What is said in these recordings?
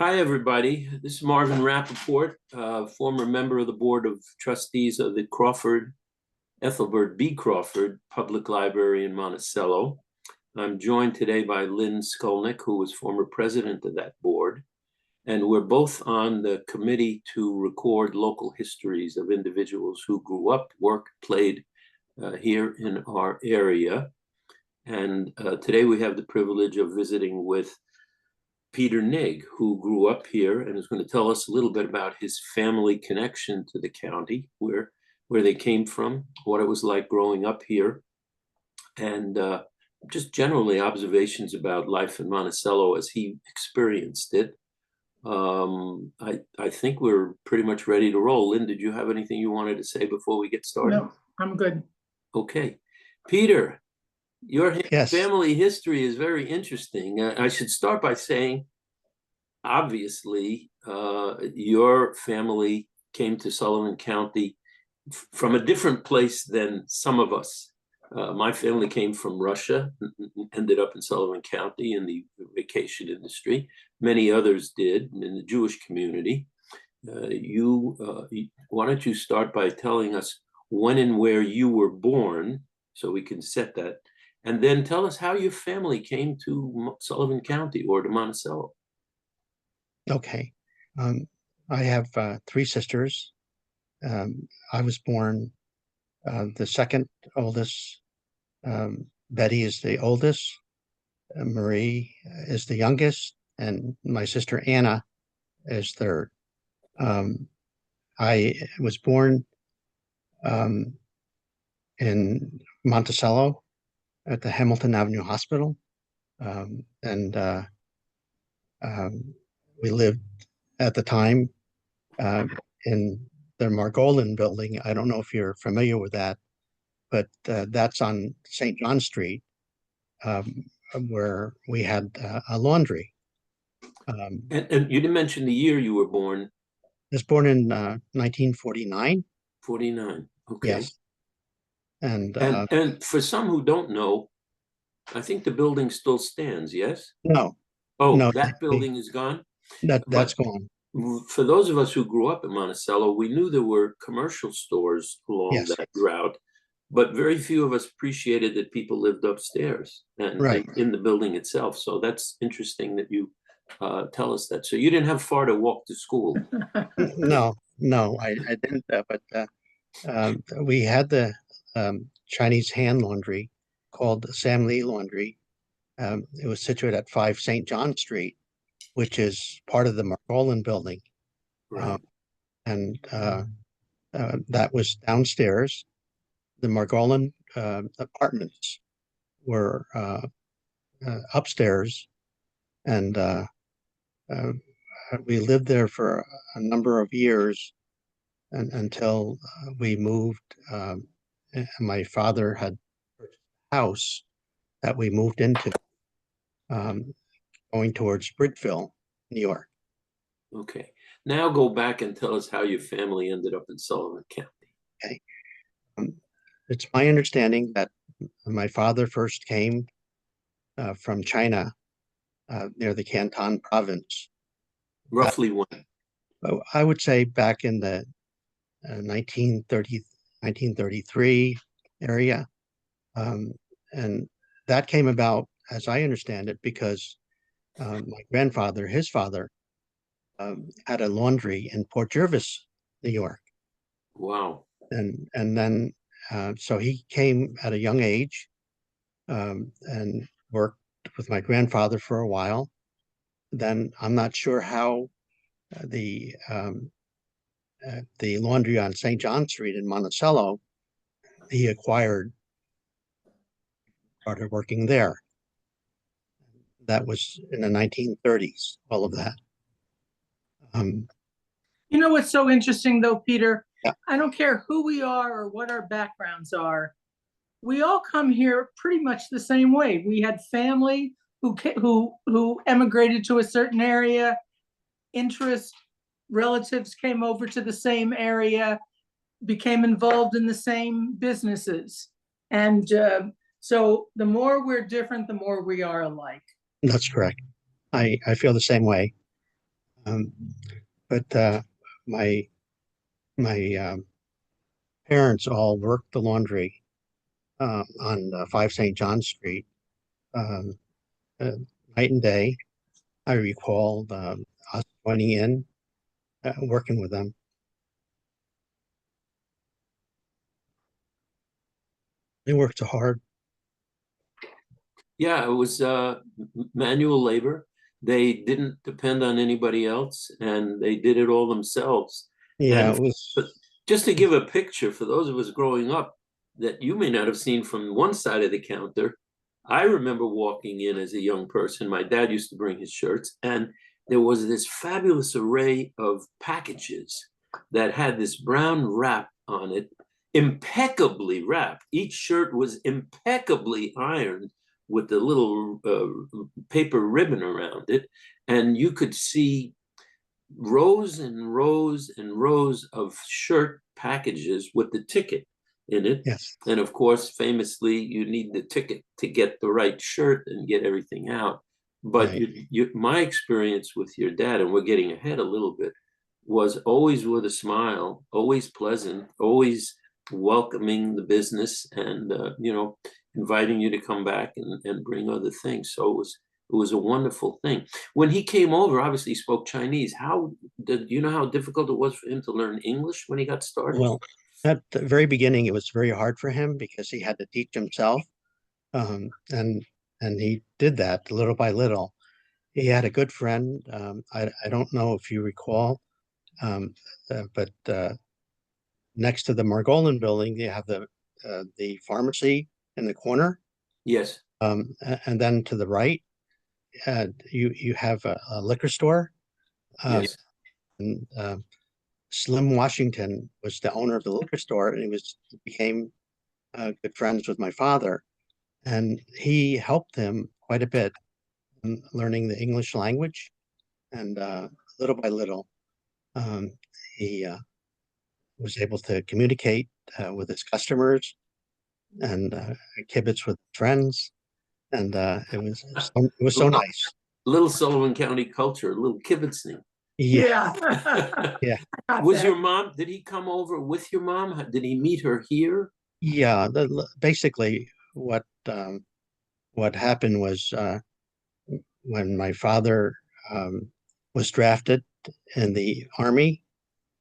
Hi, everybody. This is Marvin Rappaport, former member of the Board of Trustees of the Crawford, Ethelbert B. Crawford Public Library in Monticello. I'm joined today by Lynn Skolnick, who was former president of that board. And we're both on the committee to record local histories of individuals who grew up, worked, played here in our area. And today we have the privilege of visiting with Peter Nigg, who grew up here and is going to tell us a little bit about his family connection to the county, where they came from, what it was like growing up here, and just generally observations about life in Monticello as he experienced it. I think we're pretty much ready to roll. Lynn, did you have anything you wanted to say before we get started? No, I'm good. Okay. Peter, your Yes. family history is very interesting. I should start by saying, obviously, your family came to Sullivan County from a different place than some of us. My family came from Russia, ended up in Sullivan County in the vacation industry. Many others did in the Jewish community. Why don't you start by telling us when and where you were born, so we can set that, and then tell us how your family came to Sullivan County or to Monticello. Okay. I have three sisters. I was born the second oldest. Betty is the oldest. Marie is the youngest, and my sister Anna is third. I was born in Monticello at the Hamilton Avenue Hospital, and we lived at the time in the Margolin building. I don't know if you're familiar with that, but that's on St. John Street, where we had a laundry. And you didn't mention the year you were born. I was born in 1949. 49. Okay. Yes. And for some who don't know, I think the building still stands, yes? no. Oh, no, that building is gone? That's gone. For those of us who grew up in Monticello, we knew there were commercial stores along that route, but very few of us appreciated that people lived upstairs and in the building itself. So that's interesting that you tell us that. So you didn't have far to walk to school. No, I didn't. But we had the Chinese hand laundry called Sam Lee Laundry. It was situated at 5 St. John Street, which is part of the Margolin building. Right. And that was downstairs. The Margolin apartments were upstairs, and we lived there for a number of years until we moved. My father had a house that we moved into, going towards Bridgeville, New York. Okay. Now go back and tell us how your family ended up in Sullivan County. Okay. It's my understanding that my father first came from China, near the Canton province. Roughly when? I would say back in the 1933 area. And that came about, as I understand it, because my grandfather, his father, had a laundry in Port Jervis, New York. Wow. And then so he came at a young age, and worked with my grandfather for a while. Then I'm not sure how the laundry on St. John Street in Monticello he acquired, started working there. That was in the 1930s, all of that. You know what's so interesting, though, Peter? Yeah. I don't care who we are or what our backgrounds are. We all come here pretty much the same way. We had family who emigrated to a certain area. Relatives came over to the same area, became involved in the same businesses. And so the more we're different, the more we are alike. That's correct. I feel the same way. Um, but my my parents all worked the laundry on 5 St. John Street, um, uh, night and day. I recall us joining in, working with them. They worked so hard. Yeah, it was manual labor. They didn't depend on anybody else, and they did it all themselves. Yeah, And it but was. just to give a picture for those of us growing up that you may not have seen from one side of the counter, I remember walking in as a young person. My dad used to bring his shirts, and there was this fabulous array of packages that had this brown wrap on it, impeccably wrapped. Each shirt was impeccably ironed with the little paper ribbon around it, and you could see rows and rows and rows of shirt packages with the ticket in it. Yes. And of course, famously, you need the ticket to get the right shirt and get everything out. But Right. my experience with your dad, and we're getting ahead a little bit, was always with a smile, always pleasant, always welcoming the business, and inviting you to come back and bring other things. So it was a wonderful thing. When he came over, obviously he spoke Chinese. How did you know how difficult it was for him to learn English when he got started? Well, at the very beginning, it was very hard for him because he had to teach himself, um, and and he did that little by little. He had a good friend. I don't know if you recall, um, but next to the Margolin building, you have the pharmacy in the corner, Yes, and then to the right, you have a liquor store. Um, yes. and Slim Washington was the owner of the liquor store, and he became good friends with my father, and he helped him quite a bit in learning the English language, and little by little, um, he was able to communicate with his customers and kibitz with friends, and it was so nice. Little Sullivan County culture, a little kibitzing. Yeah, Yeah. yeah, Got Was that. your mom, did he come over with your mom? Did he meet her here? yeah. Basically, what happened was when my father was drafted in the Army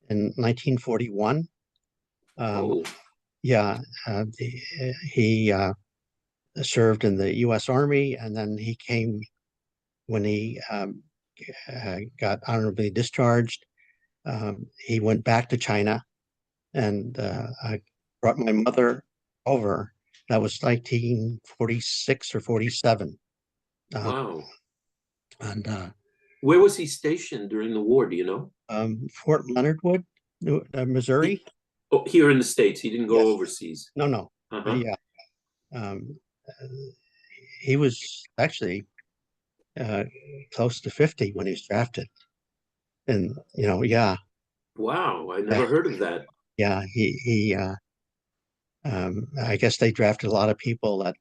in 1941. Um, Oh, yeah, he served in the U.S. Army, and then he came when he got honorably discharged. He went back to China, and I brought my mother over. That was 1946 or 47. Um, wow. and Where was he stationed during the war? Do you know? Fort Leonard Wood, He, Missouri. oh, here in the States. He didn't go Yes. overseas. No, no. Uh-huh. Yeah. Um, uh, he was actually uh, close to 50 when he was drafted. And, yeah, Wow, I yeah, never heard of that. yeah. I guess they drafted a lot of people that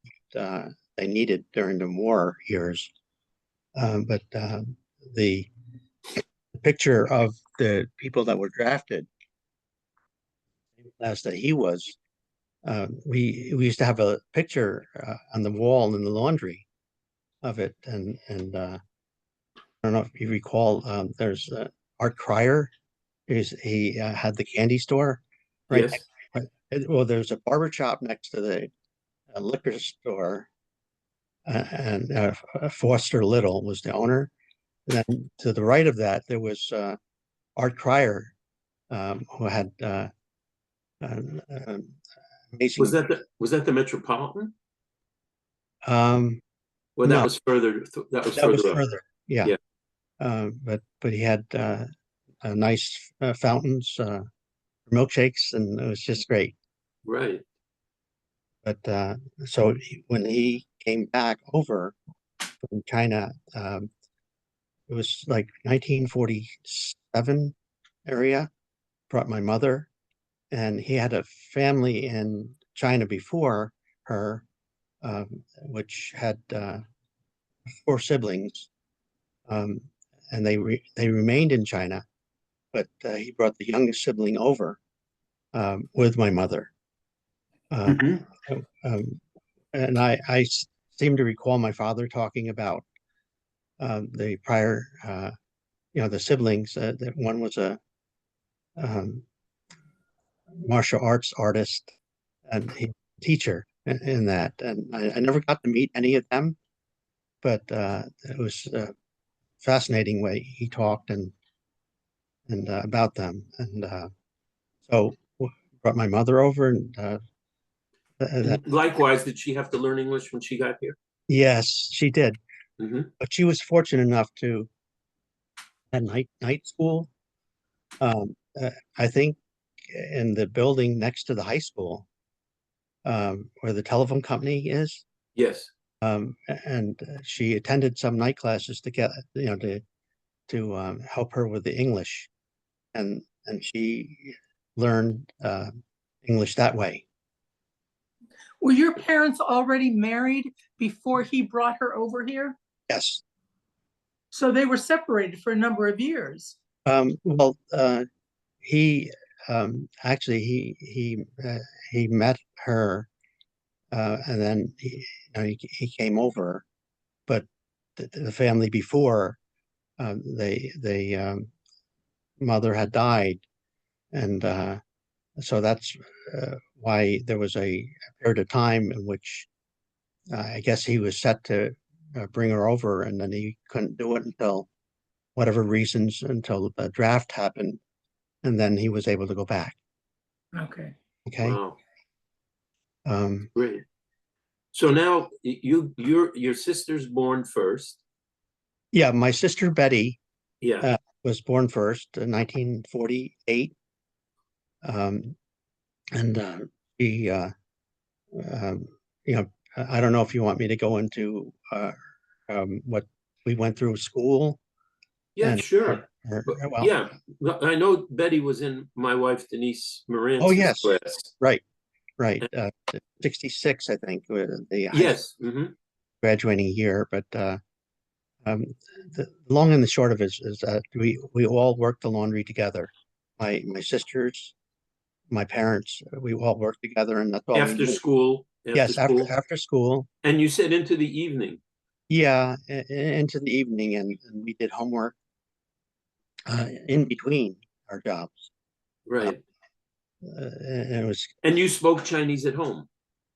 they needed during the war years. But the picture of the people that were drafted, as that he was, we used to have a picture on the wall in the laundry of it, and I don't know if you recall. There's Art Cryer. He had the candy store right Yes. next. Well, there's a barber shop next to the liquor store, and Foster Little was the owner. And then to the right of that, there was Art Cryer, who had uh, uh, amazing. Was that the Metropolitan? Um, Or that no, was further that was that was further up. further. Yeah, Yeah, but he had nice fountains, milkshakes, and it was just great. right. But so when he came back over from China, it was like 1947 area, brought my mother, and he had a family in China before her, which had 4 siblings. Um, and they remained in China, but he brought the youngest sibling over with my mother. Mhm. Um, and I seem to recall my father talking about the prior, the siblings. That one was a um, martial arts artist and he teacher in that. And I never got to meet any of them, but it was a fascinating way he talked and about them. And so brought my mother over and that, And likewise, did she have to learn English when she got here? yes, she did. Hmm. But she was fortunate enough to at night school. Um, I think in the building next to the high school, where the telephone company is. Yes. And she attended some night classes to get, to help her with the English, and she learned English that way. Were your parents already married before he brought her over here? Yes. So they were separated for a number of years. Well, he actually he met her, and then he came over, but the family before they mother had died, and so that's why there was a period of time in which I guess he was set to bring her over, and then he couldn't do it until whatever reasons, until the draft happened, and then he was able to go back. Okay. Okay. Wow. Um, Great. So now your sister's born first. yeah, my sister Betty Yeah. was born first in 1948, um, and she, um, I don't know if you want me to go into what we went through school Yeah, and sure. But well, yeah, I know Betty was in my wife Denise oh Morantz's yes, class. right, right. 66, I think, the high school Yes. Hmm. graduating year. But um, the long and the short of it is that we all worked the laundry together. My sisters, my parents, we all worked together, and that's all we After knew. school, after Yes, after school. after school, And you said into the evening. yeah, into the evening, and we did homework in between our jobs. Uh, Right. and it was And you spoke Chinese at home.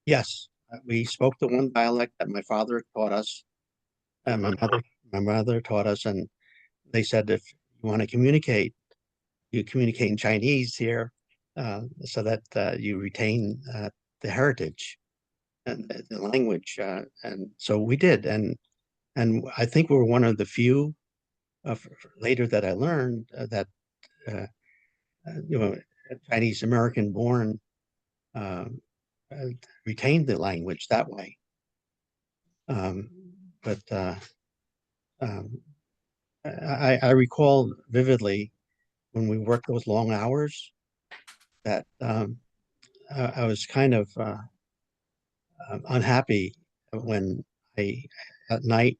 yes, we spoke the one dialect that my father taught us, and my mother taught us, and they said if you want to communicate, you communicate in Chinese here, so that you retain the heritage and the language, and so we did, and I think we're one of the few later that I learned that uh, you know Chinese American born uh, uh, retained the language that way. Um, but um, I recall vividly when we worked those long hours that I was kind of unhappy when I at night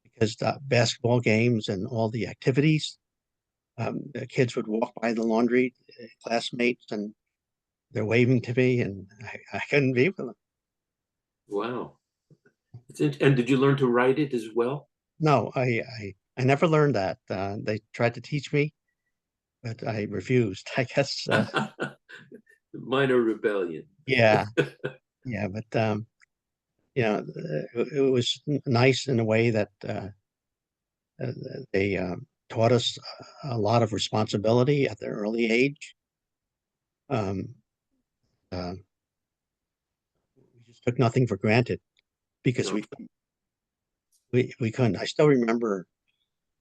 because the basketball games and all the activities, the kids would walk by the laundry, classmates, and they're waving to me, and I couldn't be with them. Wow. And did you learn to write it as well? No, I never learned that. They tried to teach me, but I refused. I guess, Minor rebellion. yeah, yeah. But it was nice in a way that uh, they taught us a lot of responsibility at the early age. Um, uh, we just took nothing for granted because No. we couldn't. I still remember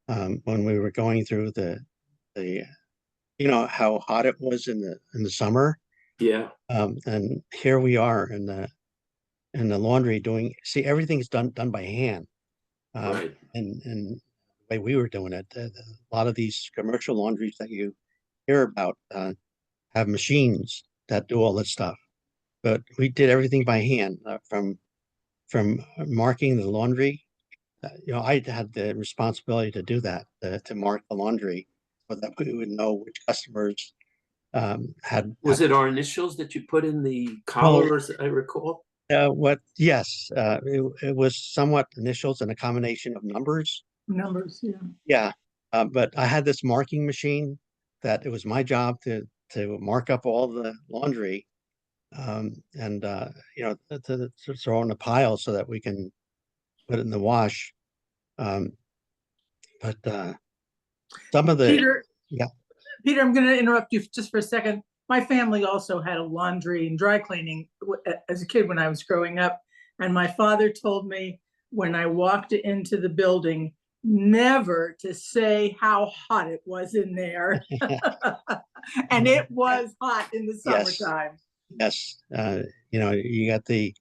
when we were going through the how hot it was in the summer, Yeah. and here we are in the laundry doing. See, everything's done by hand, Right. and the way we were doing it. A lot of these commercial laundries that you hear about have machines that do all that stuff, but we did everything by hand, from marking the laundry I had the responsibility to do that, to mark the laundry so that we would know which customers Was it our initials that you put in the well, collar, as I recall? yes, it was somewhat initials and a combination of numbers. Numbers, yeah. Yeah, but I had this marking machine that it was my job to mark up all the laundry, and to throw in a pile so that we can put it in the wash. Um, but some of the Peter, yeah Peter, I'm going to interrupt you just for a second. My family also had a laundry and dry cleaning as a kid when I was growing up. And my father told me when I walked into the building, never to say how hot it was in there. And it was hot in the yes summertime. yes you got the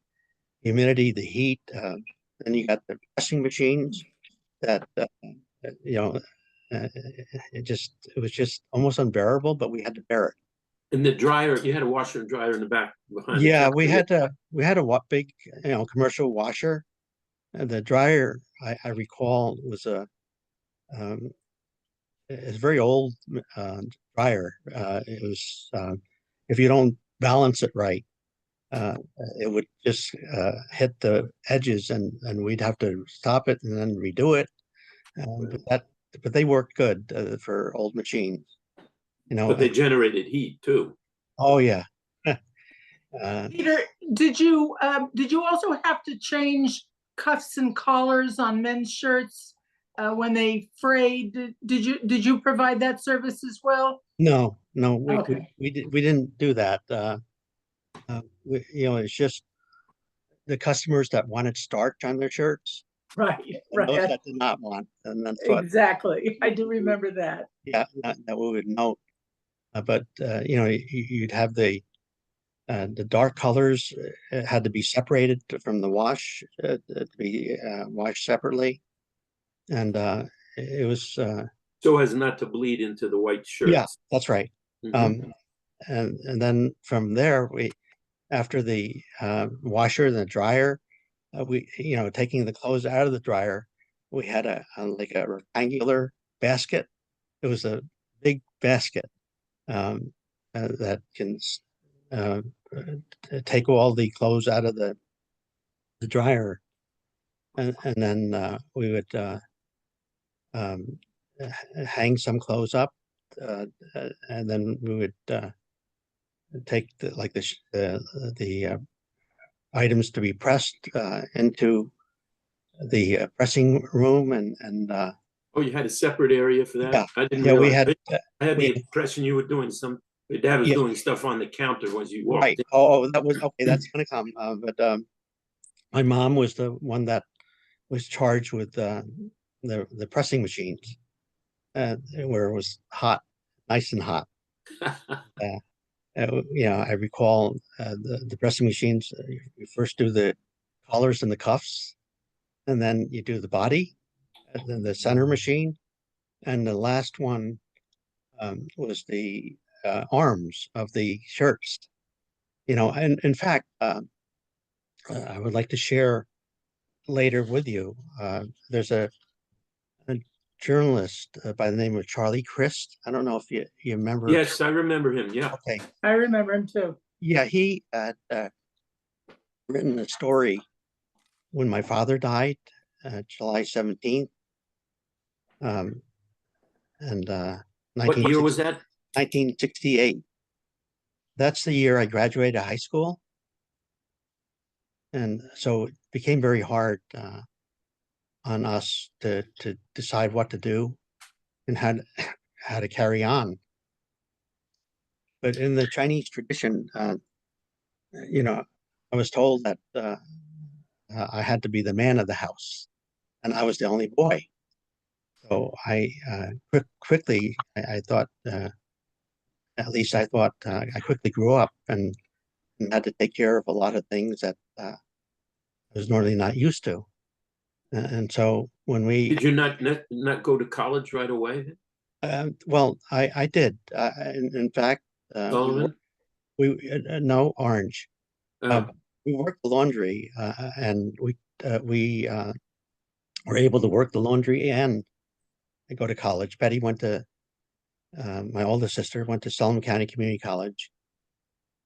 humidity, the heat, then you got the pressing machines that you know it was just almost unbearable, but we had to bear it. And the dryer, you had a washer and dryer in the back behind the Yeah, counter. we had a big commercial washer. And the dryer, I recall, was a it's a very old dryer. It was if you don't balance it right, uh, it would just hit the edges, and we'd have to stop it and then redo it. But they worked good for old machines. But they generated heat too. Oh yeah. Peter, did you also have to change cuffs and collars on men's shirts when they frayed? Did you provide that service as well? No, no, Okay. we didn't do that. It's just the customers that wanted starch on their shirts Right, and those right. that did not want, and that's what Exactly. I do remember that. yeah that we would note. But you'd have the dark colors had to be separated from the wash to be washed separately, and it was So as not to bleed into the white yeah, shirts. that's right. Mhm. And then from there we after the washer and the dryer, we taking the clothes out of the dryer, we had like a rectangular basket. It was a big basket that can uh, take all the clothes out of the dryer, and then we would um, hang some clothes up, and then we would take the items to be pressed into the pressing room, and Oh, you had a separate area for that? yeah, I didn't yeah, realize. I had we the had impression you were doing your dad was yeah, doing stuff on the counter as you walked right. in. Oh, that was okay. That's gonna come. But my mom was the one that was charged with the pressing machines, where it was hot, nice and hot. Uh, I recall the pressing machines. You first do the collars and the cuffs, and then you do the body, and then the center machine, and the last one was the arms of the shirts. And in fact, I would like to share later with you. There's a journalist by the name of Charlie Crist. I don't know if you remember. Yes, I remember him. Yeah. Okay. I remember him too. Yeah, he had written a story when my father died, July 17th, um, and What year was that? 1968. That's the year I graduated high school. And so it became very hard on us to decide what to do and how to carry on. But in the Chinese tradition, I was told that I had to be the man of the house, and I was the only boy. So I quickly, I thought, at least I thought, I quickly grew up and had to take care of a lot of things that I was normally not used to. And so when we, Did you not go to college right away? well, I did. In fact, Sullivan? no, Orange. Uh, Oh, we worked the laundry, and we were able to work the laundry and go to college. Betty went to, my oldest sister went to Sullivan County Community College,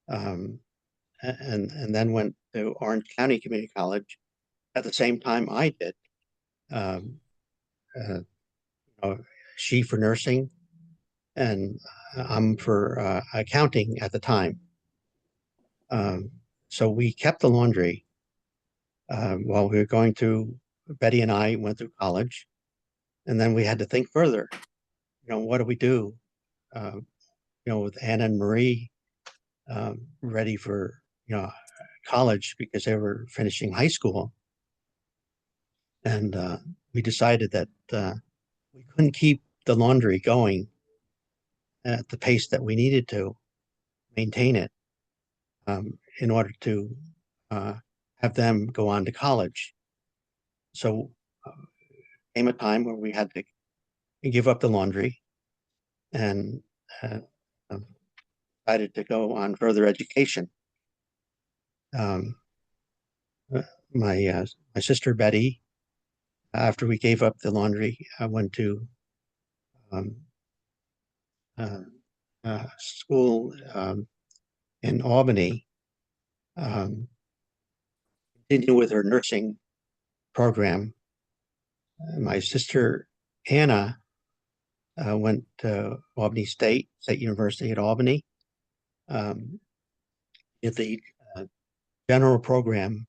and then went to Orange County Community College at the same time I did. Um, uh, she for nursing, and I'm for accounting at the time. So we kept the laundry while we were going through. Betty and I went through college, and then we had to think further. What do we do? With Anna and Marie ready for college because they were finishing high school, and we decided that we couldn't keep the laundry going at the pace that we needed to maintain it in order to have them go on to college. So came a time where we had to give up the laundry and decided to go on further education. My sister Betty, after we gave up the laundry, I went to school in Albany, continue with her nursing program. My sister Anna went to Albany State University at Albany, did the general program,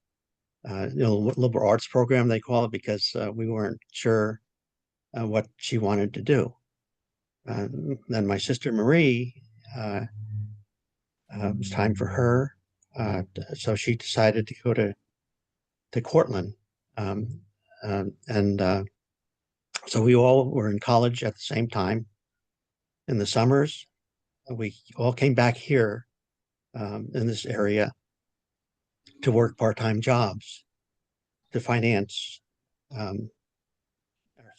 liberal arts program they call it, because we weren't sure what she wanted to do. Then my sister Marie, it was time for her, so she decided to go to Cortland, and so we all were in college at the same time. In the summers, we all came back here in this area to work part-time jobs to finance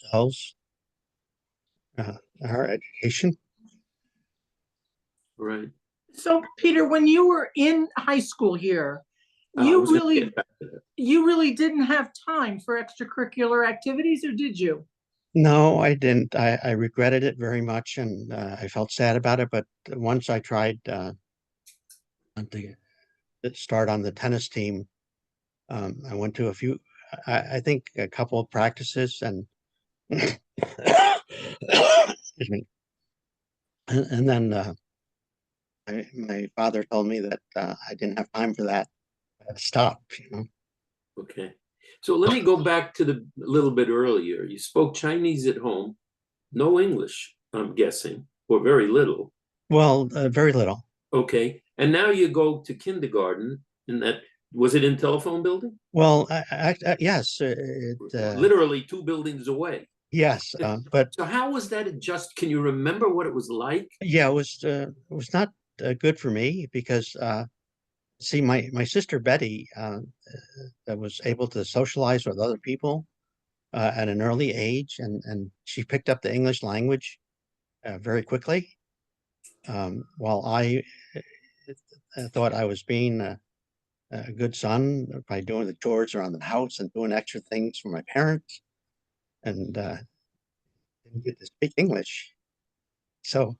ourselves, our education. Right. So, Peter, when you were in high school here, I you was gonna really get back to that. you really didn't have time for extracurricular activities, or did you? No, I didn't. I regretted it very much, and I felt sad about it. But once I tried to start on the tennis team, I went to I think a couple of practices, and excuse me. And then my father told me that I didn't have time for that. I had to stop. Okay. So let me go back to a little bit earlier. You spoke Chinese at home, no English, I'm guessing, or very little. Well, very little. Okay. And now you go to kindergarten, and was it in Telephone Building? Well, yes, Literally 2 buildings away. yes, but So how was that can you remember what it was like? yeah, it was not good for me because see, my sister Betty was able to socialize with other people at an early age, and she picked up the English language very quickly, while I thought I was being a good son by doing the chores around the house and doing extra things for my parents, and didn't get to speak English. So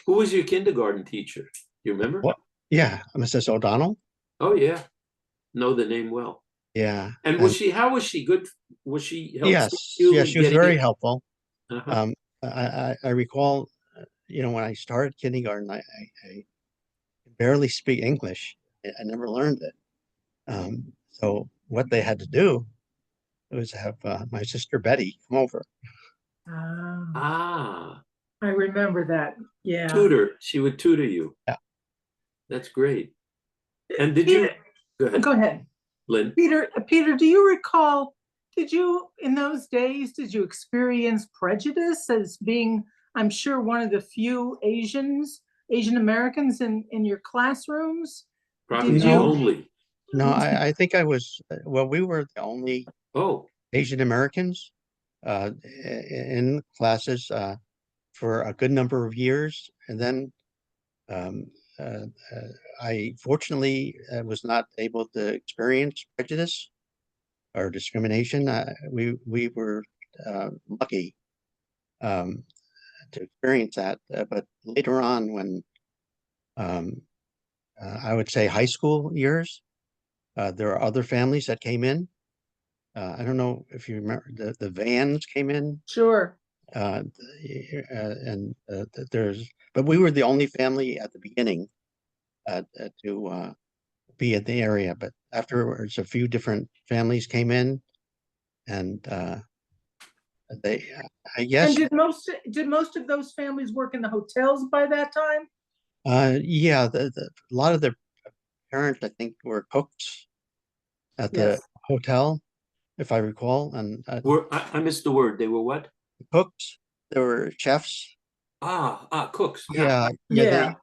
Who was your kindergarten teacher? Do you remember? what? Yeah, Mrs. O'Donnell. Oh, yeah. Know the name well. Yeah, And how was she good? Was she helpful yes, to you yeah, in she was getting very it? helpful. Uh-huh. I recall, when I started kindergarten, I barely speak English. I never learned it. So what they had to do was have my sister Betty come over. Ah, I remember that. Yeah. tutor. She would tutor you. Yeah. That's great. And did Peter, you go ahead, go ahead. Lynn? Peter, do you recall, in those days, did you experience prejudice as being, I'm sure, one of the few Asian Americans in your classrooms? Probably Did the No, you? only. no, I think I was, well, we were the only Oh, Asian Americans in classes for a good number of years. And then I fortunately was not able to experience prejudice or discrimination. We were lucky um, to experience that. But later on, when um, I would say high school years, there are other families that came in. I don't know if you remember the vans came in, Sure. and but we were the only family at the beginning to be in the area. But afterwards, a few different families came in, and they, I And guess, did most of those families work in the hotels by that time? yeah, a lot of their parents, I think, were cooks at the Yes. hotel, if I recall, and I missed the word. They were what? cooks. There were chefs. Cooks. Yeah. Yeah, Yeah.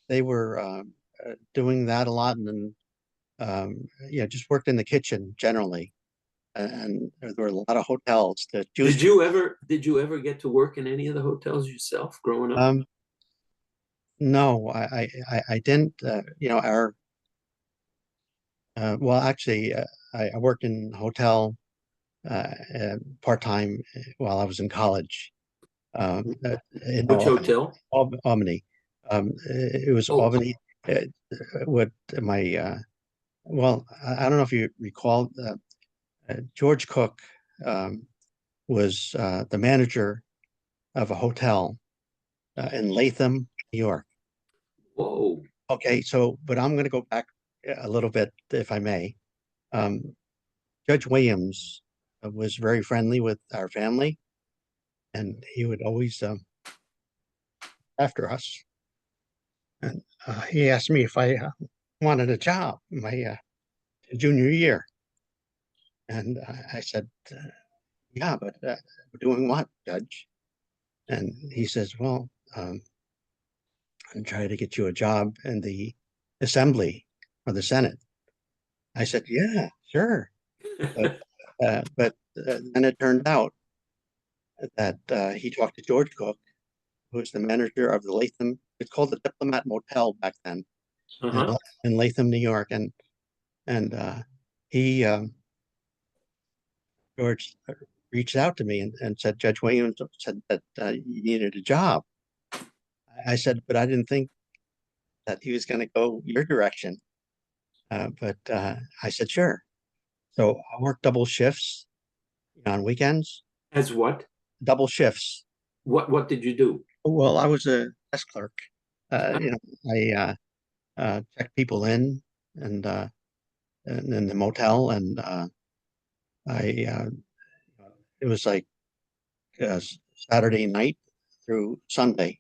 they were doing that a lot, and then yeah, just worked in the kitchen generally. And there were a lot of hotels to choose Did you ever get to work in any of the hotels yourself growing up? from. No, I didn't. Our well, actually, I worked in hotel part-time while I was in college. In Which hotel? Albany. It was Oh, Albany. Uh, what my well, I don't know if you recall, George Cook was the manager of a hotel in Latham, New York. whoa. Okay, so but I'm going to go back a little bit, if I may. Um, Judge Williams was very friendly with our family, and he would always after us. And he asked me if I wanted a job my junior year, and I said, "Yeah, but doing what, Judge?" And he says, "Well, I'm trying to get you a job in the Assembly or the Senate." I said, "Yeah, sure," but then it turned out that he talked to George Cook, who was the manager of the Latham. It's called the Diplomat Motel back then in, Uh-huh. in Latham, New York, and he George reached out to me and said Judge Williams said that you needed a job. I said, but I didn't think that he was going to go your direction. But I said, sure. So I worked double shifts on weekends, As what? double shifts. What did you do? Well, I was a desk clerk. Ah, I checked people and in the motel, and I it was like uh, Saturday night through Sunday.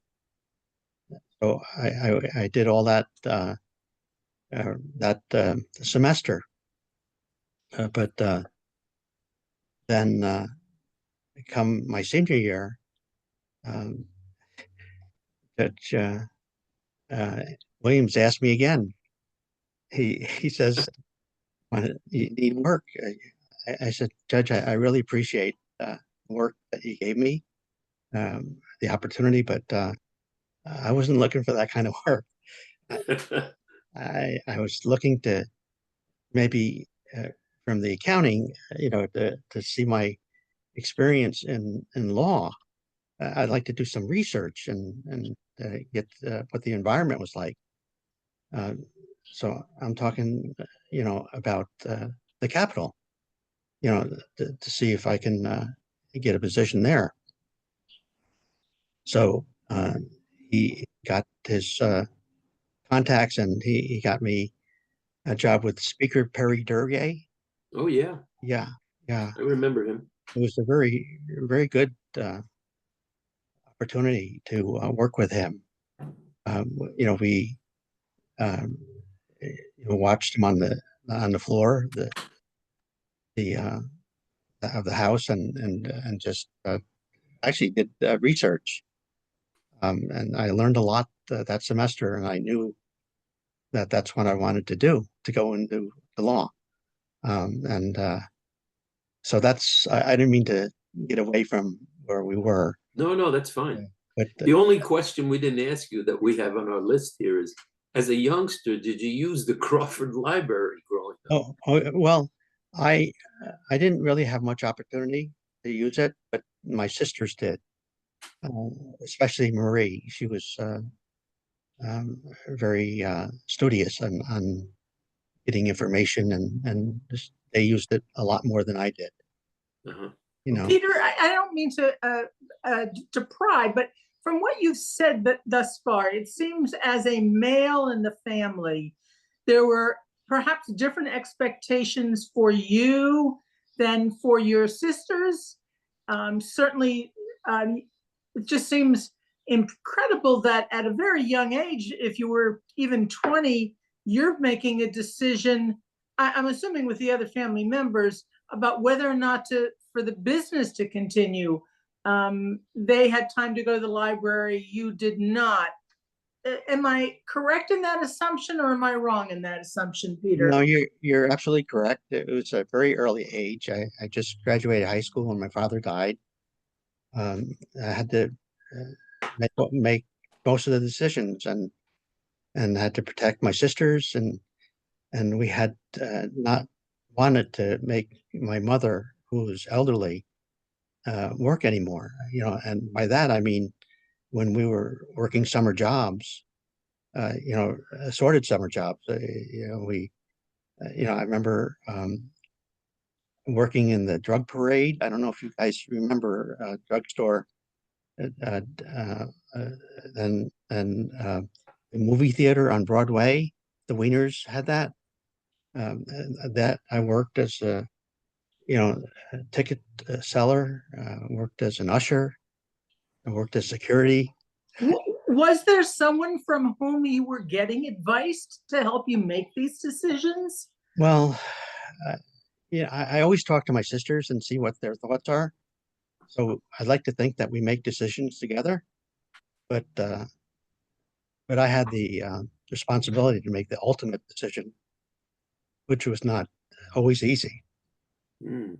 So I did all that semester. But then come my senior year, um, Judge uh, Williams asked me again. He says, "You need work." I said, "Judge, I really appreciate the work that you gave me, the opportunity, but I wasn't looking for that kind of work. I was looking to maybe from the accounting, to see my experience in law. I'd like to do some research and get what the environment was like. Uh, so I'm talking, about the Capitol, to see if I can get a position there. So he got his contacts, and he got me a job with Speaker Perry Duryea. Oh yeah, Yeah, yeah. I remember him. It was a very, very good opportunity to work with him. We um, watched him on the floor the of the house, and just actually did research. And I learned a lot that semester, and I knew that that's what I wanted to do, to go into the law. And so I didn't mean to get away from where we were. No, that's fine. But The only question we didn't ask you that we have on our list here is, as a youngster, did you use the Crawford Library growing up? Well, I I didn't really have much opportunity to use it, but my sisters did, especially Marie. She was very studious on getting information, and they used it a lot more than I did. Uh-huh. You know. Peter, I don't mean to pry, but from what you've said thus far, it seems as a male in the family, there were perhaps different expectations for you than for your sisters. Certainly, it just seems incredible that at a very young age, if you were even 20, you're making a decision, I'm assuming with the other family members, about whether or not for the business to continue. They had time to go to the library, you did not. Am I correct in that assumption, or am I wrong in that assumption, Peter? No, you're absolutely correct. It was a very early age. I just graduated high school when my father died. I had to make most of the decisions, and had to protect my sisters, and we had not wanted to make my mother, who was elderly, work anymore. And by that I mean when we were working summer jobs, assorted summer jobs. I remember working in the drug parade. I don't know if you guys remember drugstore, uh, uh, uh, and the movie theater on Broadway. The Wieners had that. That I worked as a ticket seller, worked as an usher, I worked as security. Was there someone from whom you were getting advice to help you make these decisions? Well, uh, I always talk to my sisters and see what their thoughts are. So I'd like to think that we make decisions together, but I had the responsibility to make the ultimate decision, which was not always easy. Hmm.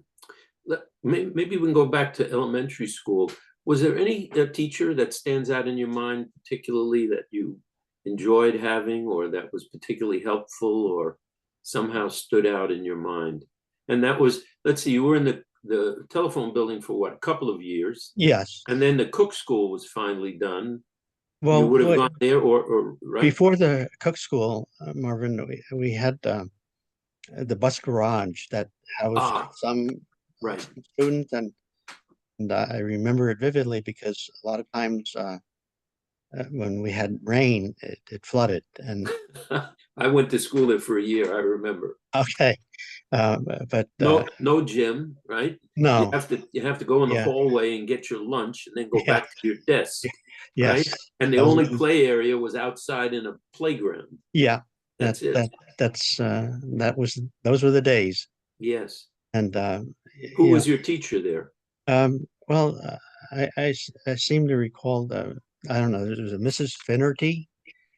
Maybe we can go back to elementary school. Was there any teacher that stands out in your mind particularly that you enjoyed having, or that was particularly helpful, or somehow stood out in your mind? And that was, let's see, you were in the telephone building for what, a couple of years, Yes. and then the Cook School was finally done. You Well, would have gone there, or right? before the cook school, Marvin, we had the bus garage that housed some Right. students, and I remember it vividly because a lot of times when we had rain, it flooded. And I went to school there for a year, I remember. okay, but No gym, right? no, You have to go in the yeah, hallway and get your lunch and then go yeah, back to your desk, right? yes, And the those, only play area was outside in a playground. yeah, that That's it. that's those were the days. Yes. And Who was your teacher there? well, I seem to recall I don't know, there was a Mrs. Finnerty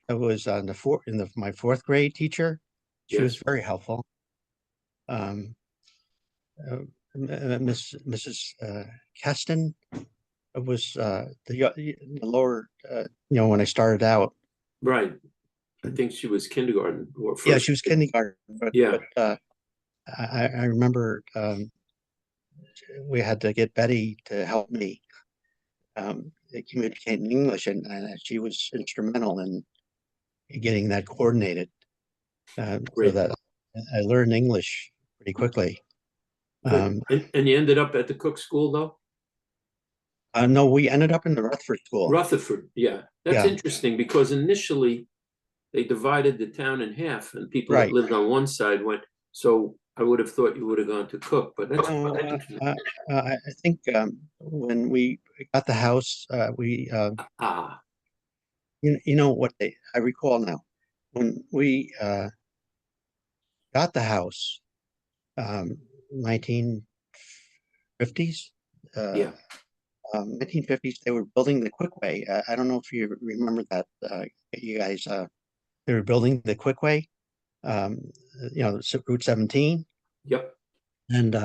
that was on my fourth grade teacher. She was Yes. very helpful. Um, Mrs. Keston was the lower, when I started out. Right. I think she was kindergarten or Yeah, first. she was kindergarten, Yeah. but I remember we had to get Betty to help me communicate in English, and she was instrumental in getting that coordinated, so Great. that I learned English pretty quickly. Good. And you ended up at the Cook School though? No, we ended up in the Rutherford School. Rutherford, yeah. That's Yeah, interesting because initially they divided the town in half, and people that right. lived on one side went. So I would have thought you would have gone to Cook, but that's No, interesting. I think when we got the house, we Ah, you know what I recall now, when we got the house, 1950s, uh, yeah. 1950s, they were building the Quickway. I don't know if you remember that, you guys. They were building the Quickway, um, Route 17, Yep. and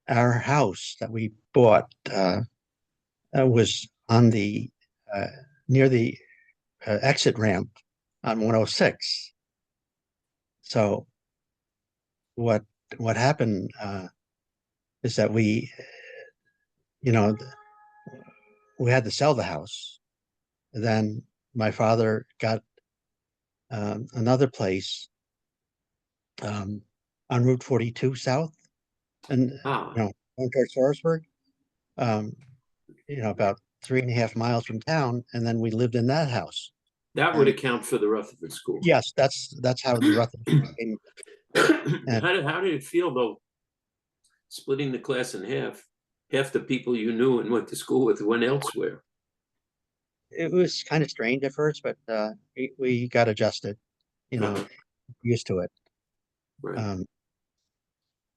our house that we bought was on the uh, near the exit ramp on 106. So what happened is that you know, we had to sell the house. Then my father got another place on Route 42 South, and Ah, going towards Forestburg, um, about 3.5 miles from town, and then we lived in that house. that would account for the Rutherford School. Yes, that's how the Rutherford came. And How did it feel though, splitting the class in half? Half the people you knew and went to school with went elsewhere. it was kind of strange at first, but we got adjusted, used to it. Right. Um,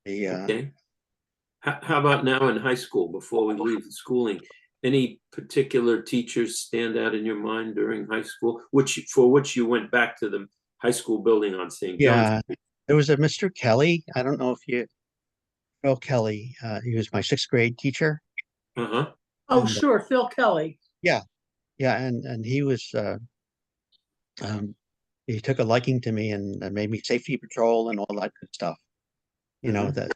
the Okay. How about now in high school, before we leave the schooling? Any particular teachers stand out in your mind during high school, for which you went back to the high school building on St. John's? Yeah, there was a Mr. Kelly. I don't know if you know Kelly. He was my 6th grade teacher. Uh-huh. Oh, And sure, Phil Kelly. yeah, and he was um, he took a liking to me and made me safety patrol and all that good stuff. Mhm. That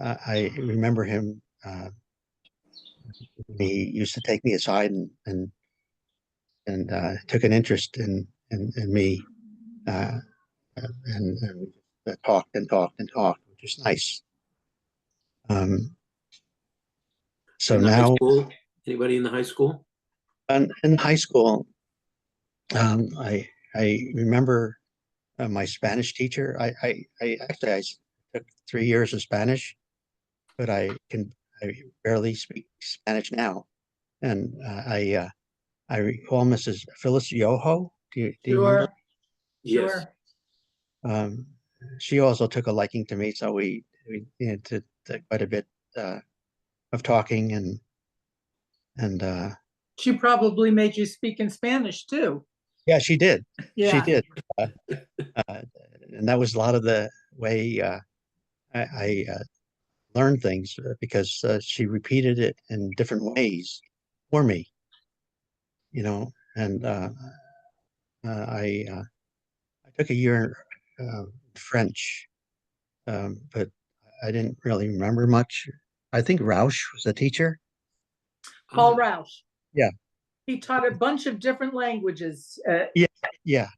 I remember him. He used to take me aside and took an interest in me, and talked and talked and talked, which is nice. So In the high now, school, anybody in the high school? in high school, I remember my Spanish teacher. I actually I took 3 years of Spanish, but I barely speak Spanish now. And I recall Mrs. Phyllis Yoho. Do you remember? Sure, Yes. sure. Um, she also took a liking to me, so we did quite a bit of talking and She probably made you speak in Spanish too. yeah, she did. She Yeah. did. Uh, and that was a lot of the way I learned things because she repeated it in different ways for me, and I took a year French, but I didn't really remember much. I think Roush was a teacher. Paul Ah, Roush. Yeah, He taught a bunch of different languages. yeah, yeah,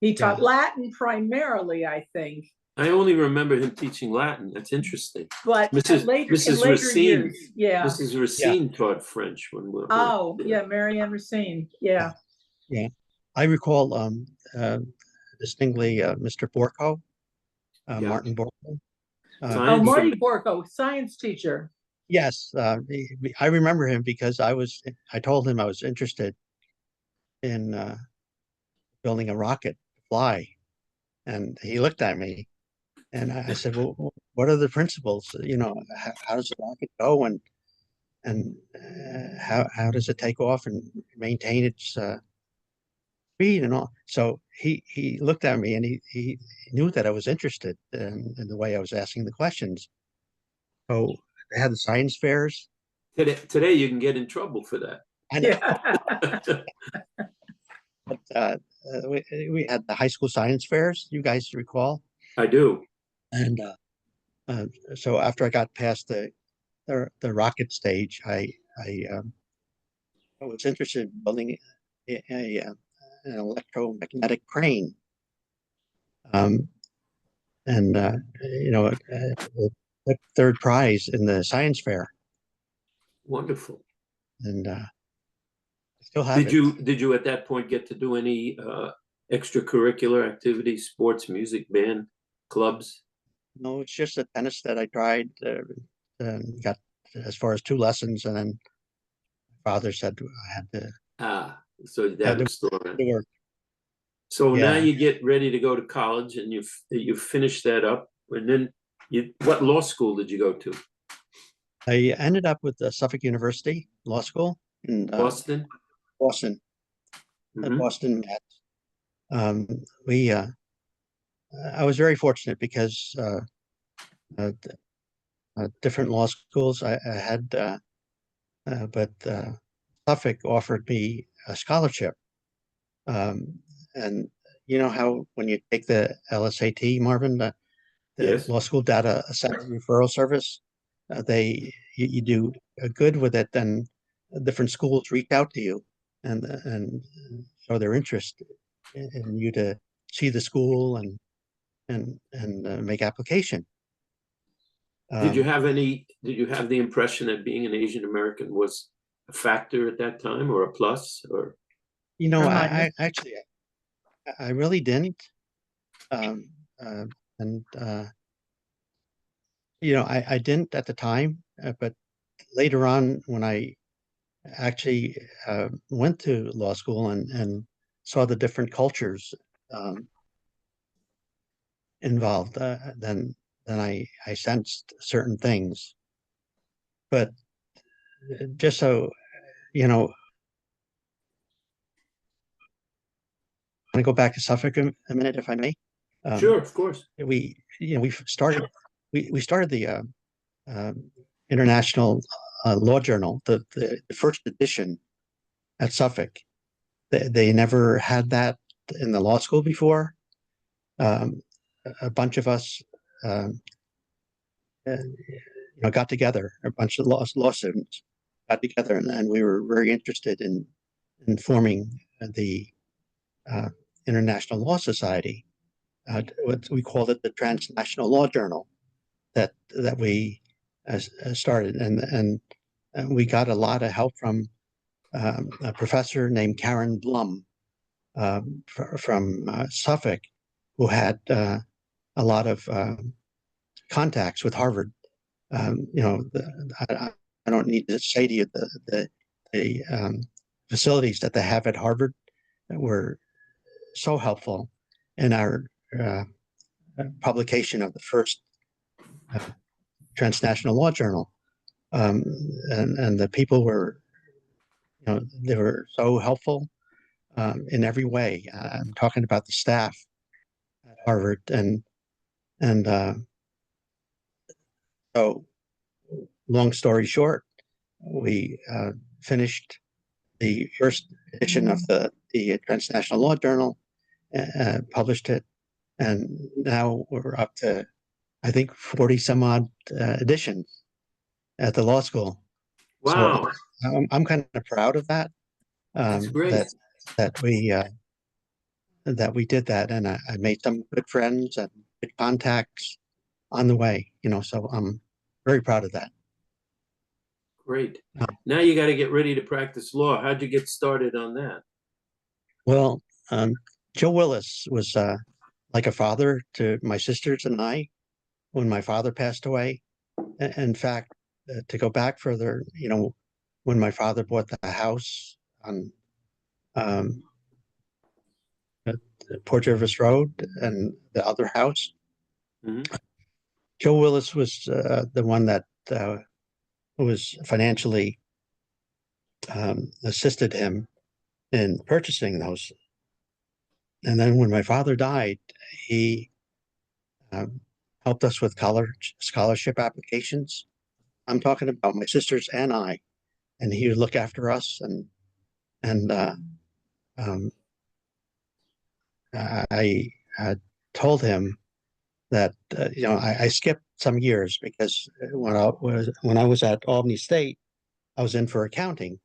He yeah, taught Latin primarily, I think, I only remember him teaching Latin. That's interesting. but Mrs. in Mrs. later Racine, years, yeah. Mrs. yeah, Racine taught French when Oh, yeah, Marianne Racine, yeah. yeah. I recall distinctly Mr. Borko, yeah. Martin Borko. Oh, Science Marty and Borko, science teacher. Yes, I remember him because I told him I was interested in building a rocket to fly, and he looked at me, and I said, "Well, what are the principles? How does the rocket go, and how does it take off and maintain its speed and all?" So he looked at me, and he knew that I was interested in the way I was asking the questions. So they had the science fairs. today you can get in trouble for that. I know. Yeah. But we had the high school science fairs, you guys recall? I do. And so after I got past the rocket stage, I was interested in building an electromagnetic crane. Um, and took 3rd prize in the science fair, Wonderful. and I still have Did it. you at that point get to do any extracurricular activities, sports, music, band, clubs? No, it's just the tennis that I tried. Got as far as 2 lessons, and then father said I Ah, so had that to was still around. work. So now Yeah, you get ready to go to college and you finish that up. And then what law school did you go to? I ended up with Suffolk University Law School in Boston? Boston, Hmm. Boston. Um, we I was very fortunate because uh, different law schools I had, but Suffolk offered me a scholarship And you know how when you take the LSAT, Marvin, the Yes. Law School Data Center Referral Service, you do good with it, then different schools reach out to you and show their interest in you to see the school and make application. Did you Um, have the impression that being an Asian American was a factor at that time or a plus or? you know, Or I, minus? I actually I really didn't. Um, uh, and you know, I didn't at the time, but later on when I actually went to law school and saw the different cultures um, involved, then I sensed certain things. But just so you know, I want to go back to Suffolk a minute, if I may. Sure, Um, of course. we started the um, International Law Journal, the first edition at Suffolk. They never had that in the law school before. Um, a bunch of us, um, got together. A bunch of law students got together, and we were very interested in forming the uh, International Law Society. What we called it the Transnational Law Journal. That we started, and we got a lot of help from a professor named Karen Blum from Suffolk, who had a lot of contacts with Harvard. I don't need to say to you the facilities that they have at Harvard were so helpful in our uh, publication of the first uh, transnational law journal. Um, and the people were, they were so helpful in every way. I'm talking about the staff at Harvard, and so long story short, we finished the first edition of the Transnational Law Journal, published it, and now we're up to, I think, 40 some odd editions at the law school. So Wow, I'm kind of proud of that. that's Um, great. that that we did that, and I made some good friends and good contacts on the way. So I'm very proud of that. Great. Now you got to get ready to practice law. How'd you get started on that? Well, Joe Willis was like a father to my sisters and I when my father passed away. In fact, to go back further, when my father bought the house on um, Port Jervis Road and the other house, Mhm. Joe Willis was the one that was financially assisted him in purchasing those. And then when my father died, he um, helped us with college scholarship applications. I'm talking about my sisters and I, and he would look after us, and um, I told him that I skipped some years because when I was at Albany State, I was in for accounting,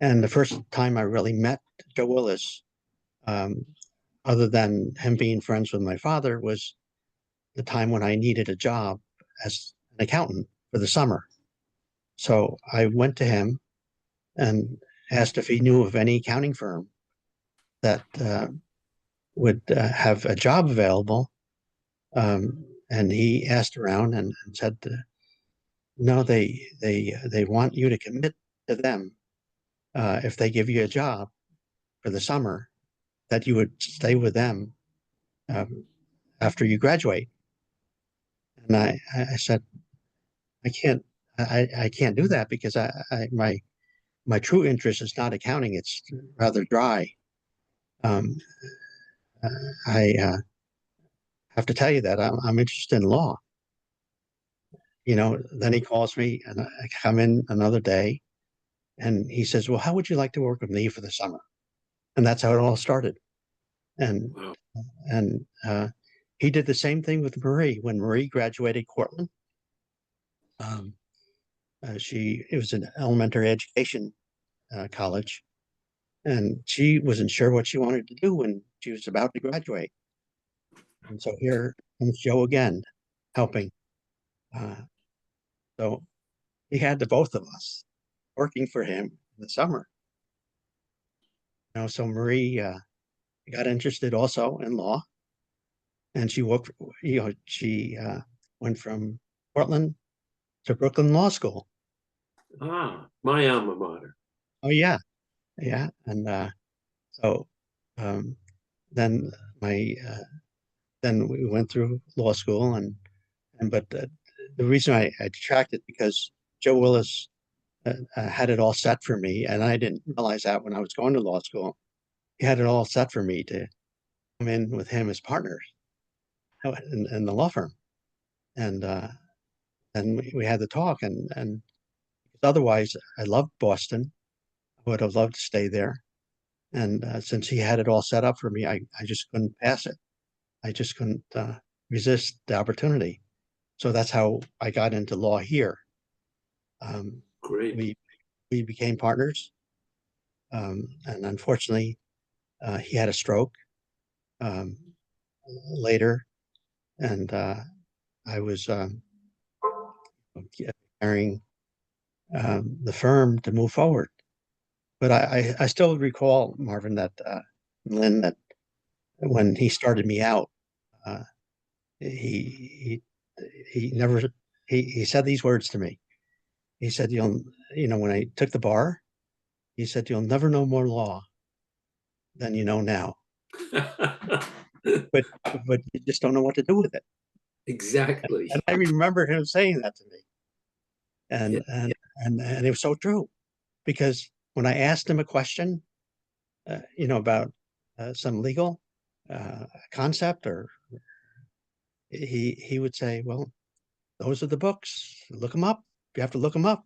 and the first time I really met Joe Willis, um, other than him being friends with my father, was the time when I needed a job as an accountant for the summer. So I went to him and asked if he knew of any accounting firm that would have a job available. And he asked around and said, "No, they want you to commit to them if they give you a job for the summer, that you would stay with them um, after you graduate." And I said, "I can't, I can't do that because my true interest is not accounting; it's rather dry." Um, I have to tell you that I'm interested in law. Then he calls me and I come in another day and he says, "Well, how would you like to work with me for the summer?" And that's how it all started. And Wow. and he did the same thing with Marie. When Marie graduated Cortland, um, it was an elementary education college, and she wasn't sure what she wanted to do when she was about to graduate. And so here comes Joe again, helping. Uh, so he had the both of us working for him in the summer. So Marie got interested also in law, and she worked. She went from Portland to Brooklyn Law School. Ah, my alma mater. Oh yeah, yeah, and so um, then my then we went through law school, and but the reason I attracted because Joe Willis had it all set for me, and I didn't realize that when I was going to law school. He had it all set for me to come in with him as partners in the law firm, and we had the talk, and otherwise I loved Boston. I would have loved to stay there, and since he had it all set up for me, I just couldn't pass it. I just couldn't resist the opportunity. So that's how I got into law here. Great. We became partners, and unfortunately, he had a stroke um, later, and I was carrying the firm to move forward. But I still recall, Marvin, that Lynn, that when he started me out, uh, he he never he said these words to me. He said, when I took the bar, he said, "You'll never know more law than you know now, but you just don't know what to do with it." Exactly. And I remember him saying that to me, Yeah. and it was so true, because when I asked him a question, about some legal concept, or he would say, "Well, those are the books. Look them up. You have to look them up."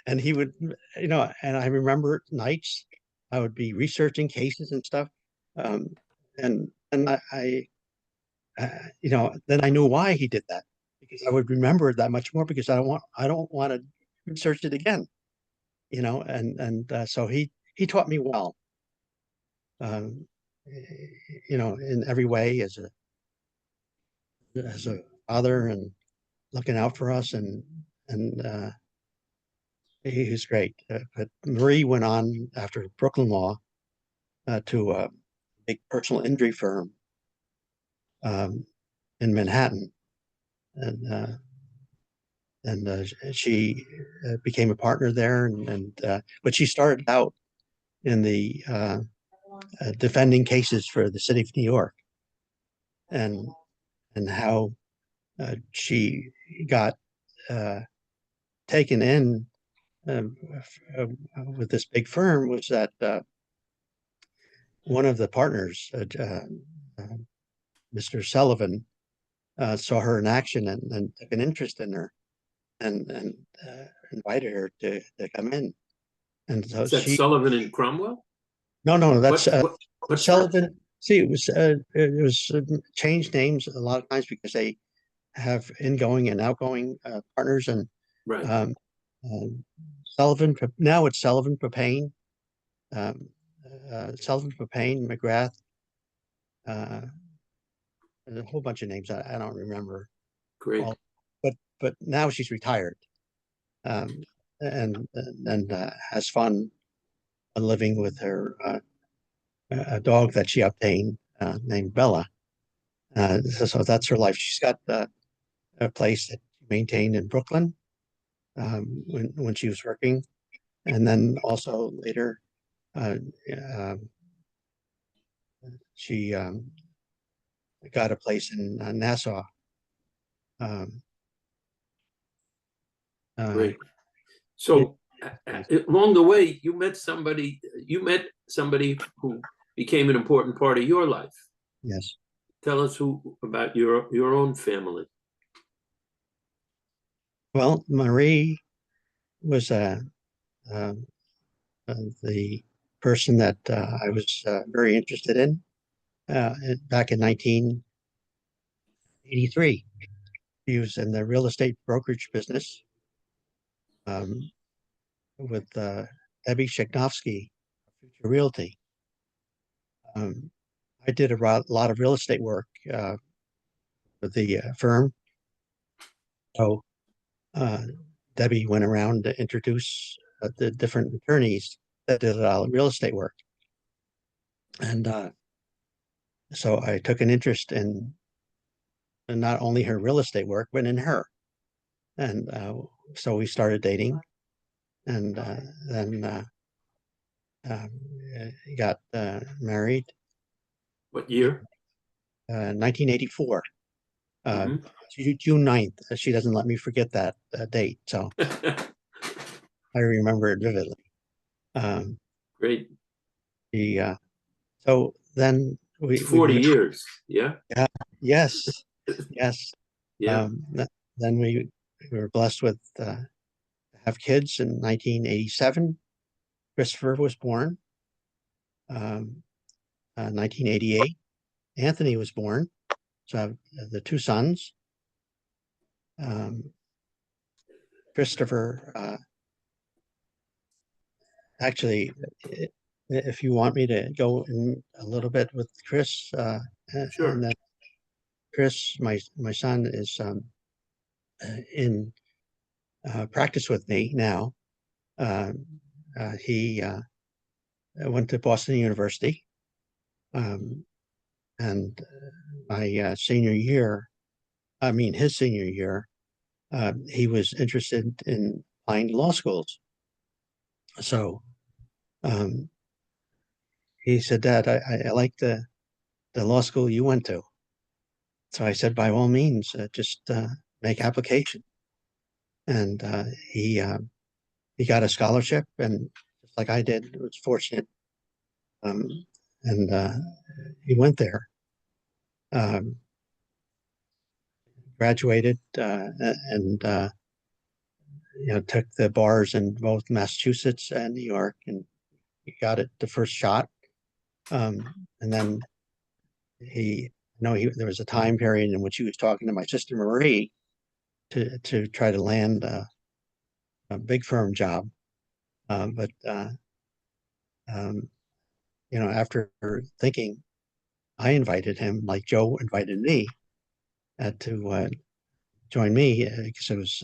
And he would, and I remember nights I would be researching cases and stuff, um, and then I knew why he did that, because I would remember it that much more, because I don't want to research it again, and so he taught me well, um, in every way, as a father, and looking out for us, and he was great. But Marie went on after Brooklyn Law to a big personal injury firm um, in Manhattan, and she became a partner there, but she started out in the defending cases for the city of New York, and how she got taken in um, with this big firm was that one of the partners, Mr. Sullivan, saw her in action, and took an interest in her, and invited her to come in. And so Is that Sullivan and Cromwell? no, that's What firm? Sullivan. See, it was changed names a lot of times because they have ingoing and outgoing partners, and Right. um, Sullivan. Now it's Sullivan Propane, um, Sullivan Propane, McGrath. There's a whole bunch of names I don't remember Great. all, but now she's retired, um, and has fun living with her a dog that she obtained named Bella. So that's her life. She's got a place that she maintained in Brooklyn when she was working, and then also later uh, um, she got a place in Nassau. Um, uh, Great. So along the way, you met somebody who became an important part of your life. yes. Tell us about your own family. Well, Marie was uh, the person that I was very interested in back in 1983. He was in the real estate brokerage business with Debbie Sheknovsky, Future Realty. I did a lot of real estate work with the firm. So Debbie went around to introduce the different attorneys that did a lot of real estate work. And so I took an interest in not only her real estate work, but in her. And so we started dating, and then got married. What year? 1984. Mhm. June 9th. She doesn't let me forget that date, so I remember it vividly. Great. So then we 40 years. Yeah. yes, yes. Yeah. Then we were blessed with have kids in 1987. Christopher was born. 1988. Anthony was born. So I have the two sons. Christopher, actually, if you want me to go in a little bit with Chris, Sure. and then Chris, my son, is in practice with me now. He went to Boston University, and my senior year, I mean his senior year, he was interested in applying to law schools. So he said, "Dad, I like the law school you went to." So I said, "By all means, just make application." And he got a scholarship, and just like I did, was fortunate, and he went there, graduated, and took the bars in both Massachusetts and New York, and he got it the first shot. And then there was a time period in which he was talking to my sister Marie to try to land a big firm job, but after thinking, I invited him, like Joe invited me, to join me because I was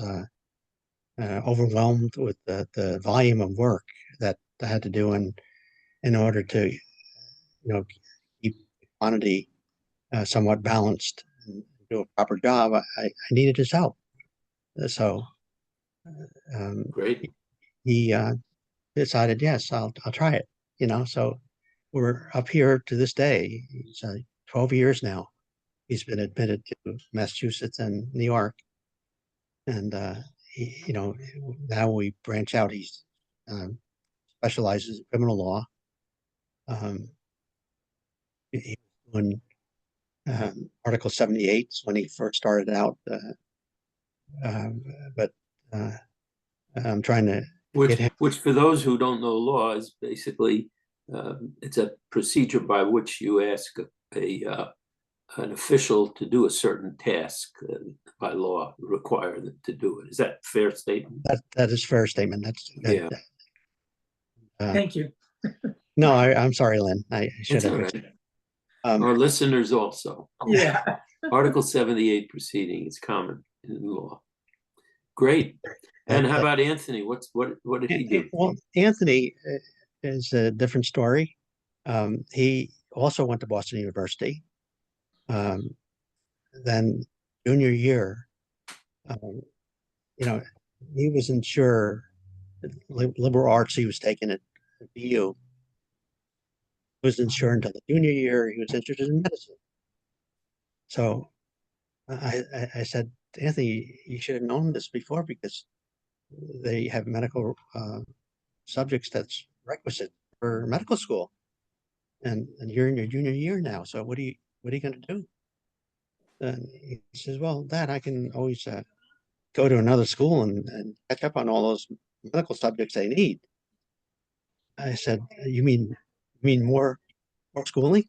overwhelmed with the volume of work that I had to do in order to, keep the quantity somewhat balanced and do a proper job. I needed his help. So Great. he decided, yes, I'll try it. So we're up here to this day. It's 12 years now. He's been admitted to Massachusetts and New York, and now we branch out. He's specializes in criminal law. He was doing Article 78 when he first started out, but I'm trying to get him. Which for those who don't know law is basically it's a procedure by which you ask an official to do a certain task by law require them to do it. Is that a fair statement? That is a fair statement. Yeah. Thank you. No, I'm sorry, Lynn. I should That's all have. right. Our listeners also. Yeah. Article 78 proceeding is common in law. Great. And how about Anthony? What did he do? Well, Anthony is a different story. He also went to Boston University. Then junior year, he wasn't sure liberal arts he was taking at BU. Wasn't sure until the junior year he was interested in medicine. So I said, Anthony, you should have known this before because they have medical subjects that's requisite for medical school, and you're in your junior year now. So what are you going to do? And he says, well, Dad, I can always go to another school and catch up on all those medical subjects they need. I said, you mean more schooling?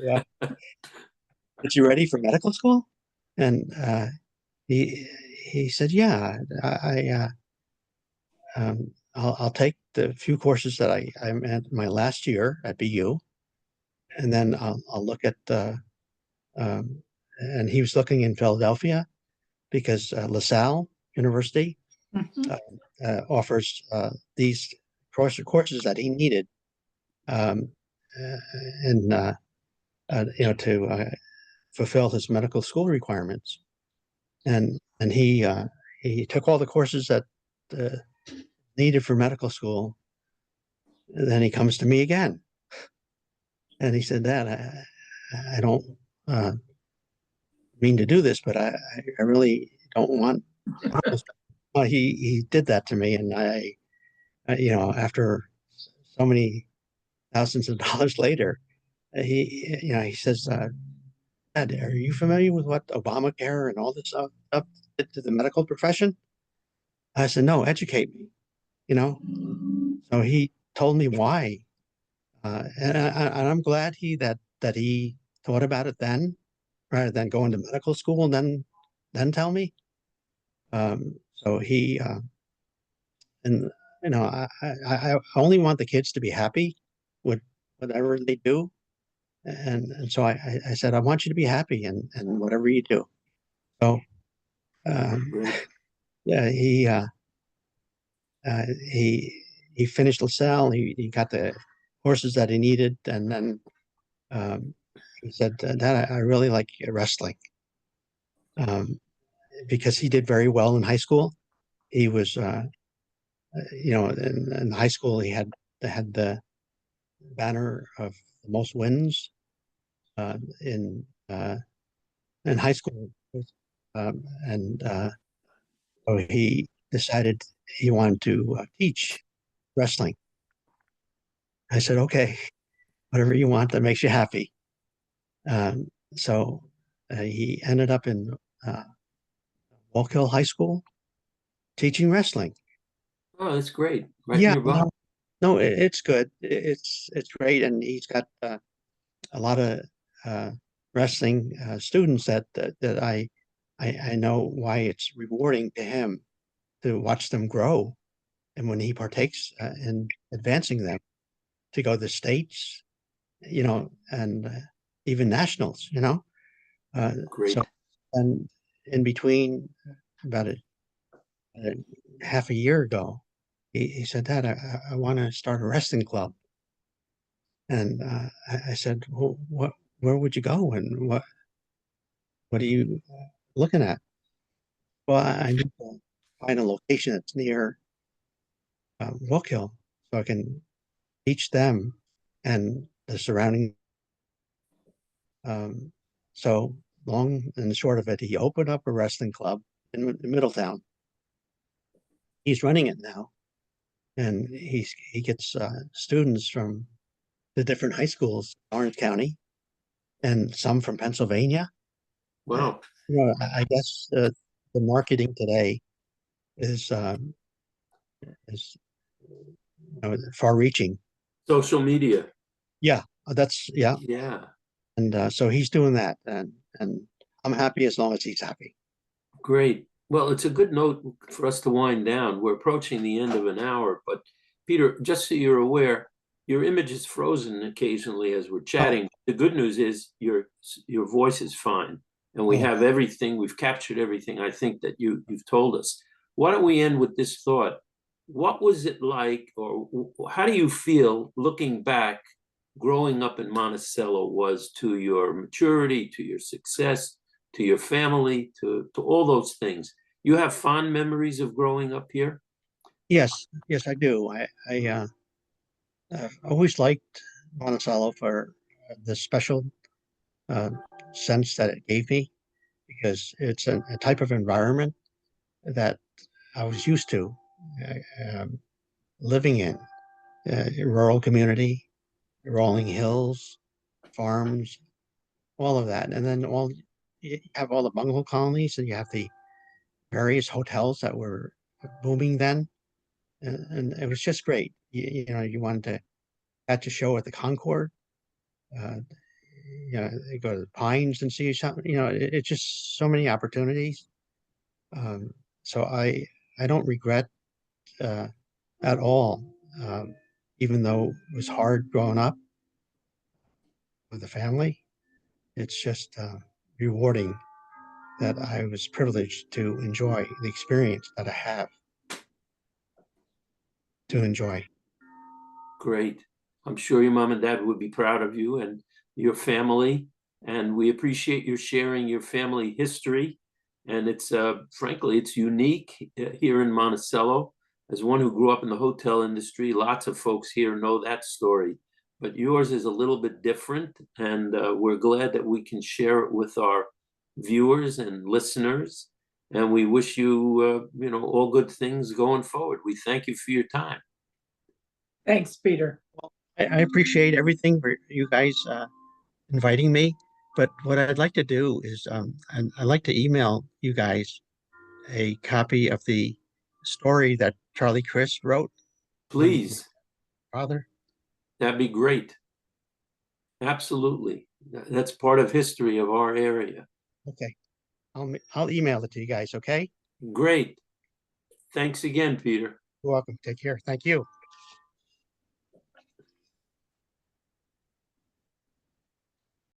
Yeah. But you ready for medical school? And he he said, yeah, I'll take the few courses that I'm at my last year at BU, and then I'll look at um, and he was looking in Philadelphia because LaSalle University Mhm. offers these courses that he needed, um, uh, and to fulfill his medical school requirements. And he took all the courses that uh, needed for medical school. And then he comes to me again, and he said, "Dad, I don't uh, mean to do this, but I really don't want medical school." Well, he did that to me, and after so many thousands of dollars later, he says, "Dad, are you familiar with what Obamacare and all this stuff did to the medical profession?" I said, "No, educate me." You know, so he told me why, and I'm glad that he thought about it then, rather than going to medical school and then tell me. So he and I only want the kids to be happy with whatever they do, and so I said I want you to be happy and whatever you do. So um, Great. yeah, uh, he he finished LaSalle. He got the courses that he needed, and then um, he said, "Dad, I really like wrestling," um, because he did very well in high school. He was, in high school they had the banner of the most wins uh, in uh, in high school, and so he decided he wanted to teach wrestling. I said, "Okay, whatever you want that makes you happy." So he ended up in uh, Walk Hill High School teaching wrestling. Oh, that's great. Right Yeah, nearby. no, it's good. It's great, and he's got a lot of wrestling students that I know why it's rewarding to him to watch them grow, and when he partakes in advancing them to go to the states, and even nationals, so Great. and in between about a half a year ago, he said, "Dad, I want to start a wrestling club." And I said, "Well, where would you go, and what are you looking at?" Well, I need to find a location that's near Rook Hill so I can teach them and the surrounding. Um, so long and the short of it, he opened up a wrestling club in Middletown. He's running it now, and he gets students from the different high schools in Orange County and some from Pennsylvania. Uh, Wow. I guess the marketing today is is far-reaching. Social media. Yeah, that's yeah, Yeah. and so he's doing that, and I'm happy as long as he's happy. Great. Well, it's a good note for us to wind down. We're approaching the end of an hour, but Peter, just so you're aware, your image is frozen occasionally as we're Oh, chatting. The good news is your voice is fine, and we oh, have everything. We've captured everything I think that you've told us. Why don't we end with this thought? What was it like, or how do you feel looking back, growing up in Monticello was to your maturity, to your success, to your family, to all those things? You have fond memories of growing up here? yes, I do. I've always liked Monticello for the special uh, sense that it gave me because it's a type of environment that I was used to living in. Rural community, rolling hills, farms, all of that. And then you have all the bungalow colonies, and you have the various hotels that were booming then. And it was just great. you know, you wanted to catch a show at the Concord. You know, you go to the Pines and see something, you know, it's just so many opportunities. Um, so I don't regret at all, even though it was hard growing up with the family. It's just rewarding that I was privileged to enjoy the experience that I have to enjoy. Great. I'm sure your mom and dad would be proud of you and your family. And we appreciate your sharing your family history. And it's frankly, it's unique here in Monticello. As one who grew up in the hotel industry, lots of folks here know that story. But yours is a little bit different, and we're glad that we can share it with our viewers and listeners. And we wish you, you know, all good things going forward. We thank you for your time. Thanks, Peter. I appreciate everything for you guys inviting me. But what I'd like to do is I'd like to email you guys a copy of the story that Charlie Chris wrote when he was Please, father. that'd be great. Absolutely. That's part of history of our area. Okay, I'll email it to you guys. Okay, Great. Thanks again, Peter. you're welcome. Take care. Thank you.